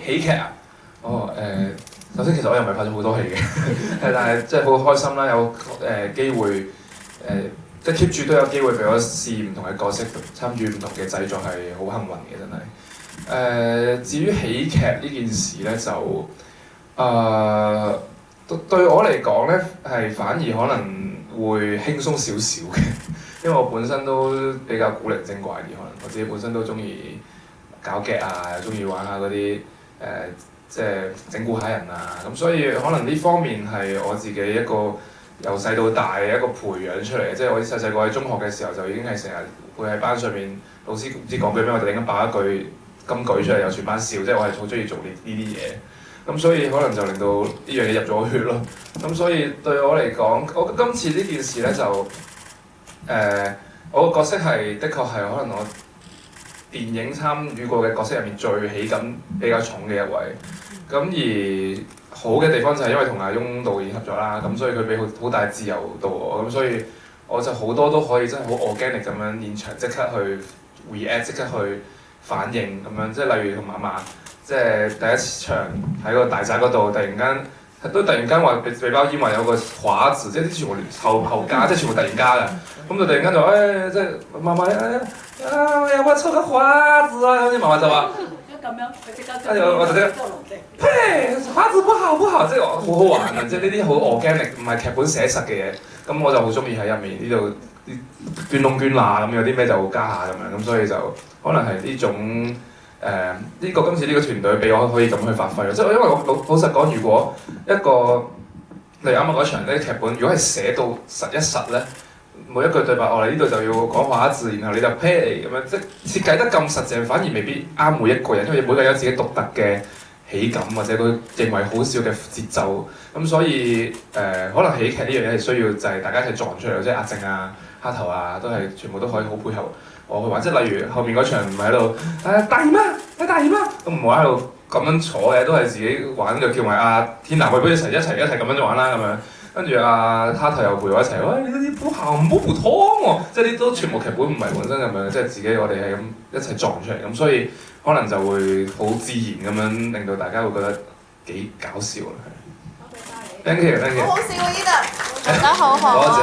喜劇啊？首先其實我又唔係拍咗好多戲嘅，但係即係好開心啦，有機會即係 keep 住都有機會俾我試唔同嘅角色，參與唔同嘅製作係好幸運嘅真係。至於喜劇呢件事咧就對我嚟講咧係反而可能會輕鬆少少嘅，因為我本身都比較古靈精怪啲，可能我自己本身都中意搞劇啊，又中意玩下嗰啲即係整蠱下人啊，咁所以可能呢方面係我自己一個由細到大嘅一個培養出嚟嘅，即係我細細個喺中學嘅時候就已經係成日會喺班上面老師唔知講句咩，我就突然間爆一句金句出嚟，有全班笑，即係我係好中意做呢啲嘢。咁所以可能就令到呢樣嘢入咗我血咯。咁所以對我嚟講，我今次呢件事咧就我個角色係的確係可能我電影參與過嘅角色入面最喜感比較重嘅一位。咁而好嘅地方就係因為同阿翁導演合作啦，咁所以佢俾好大自由度我，咁所以我就好多都可以真係好 organic 咁樣現場即刻去 react， 即刻去反應咁樣，即係例如同嫲嫲。即係第一場喺個大宅嗰度，突然間話俾包煙話有個華字，即係啲全部後加，即係全部突然加嘅。咁就突然間就即係嫲嫲有冇抽個華字啊？咁啲嫲嫲就話咁樣，佢即刻我就即刻呸，華字不好，即係好好玩啊！即係呢啲好 organic，唔係劇本寫實嘅嘢。咁我就好中意喺入面呢度捐窿捐罅咁，有啲咩就加下咁樣。咁所以就可能係呢種。今次呢個團隊俾我可以咁去發揮咯，即係因為我老實講，如果一個例如啱啱嗰場呢啲劇本，如果係寫到實一實咧，每一句對白我哋呢度就要講華字，然後你就 play 咁樣，即係設計得咁實淨，反而未必啱每一個人，因為每個人有自己獨特嘅喜感或者佢認為好笑嘅節奏，咁所以可能喜劇呢樣嘢係需要就係大家一齊撞出嚟，即係阿靜啊、蝦頭啊，都係全部都可以好配合。我去玩，即係例如後面嗰場唔係喺度大姨媽，都唔好喺度咁樣坐嘅，都係自己玩，就叫埋阿天南去俾一齊咁樣玩啦咁樣。跟住阿蝦頭又陪我一齊，喂呢啲唔好普通喎，即係呢都全部劇本唔係本身咁樣，即係自己我哋係咁一齊撞出嚟，咁所以可能就會好自然咁樣令到大家會覺得幾搞笑啦。Thank you。好好笑啊！呢度做得好好。多謝。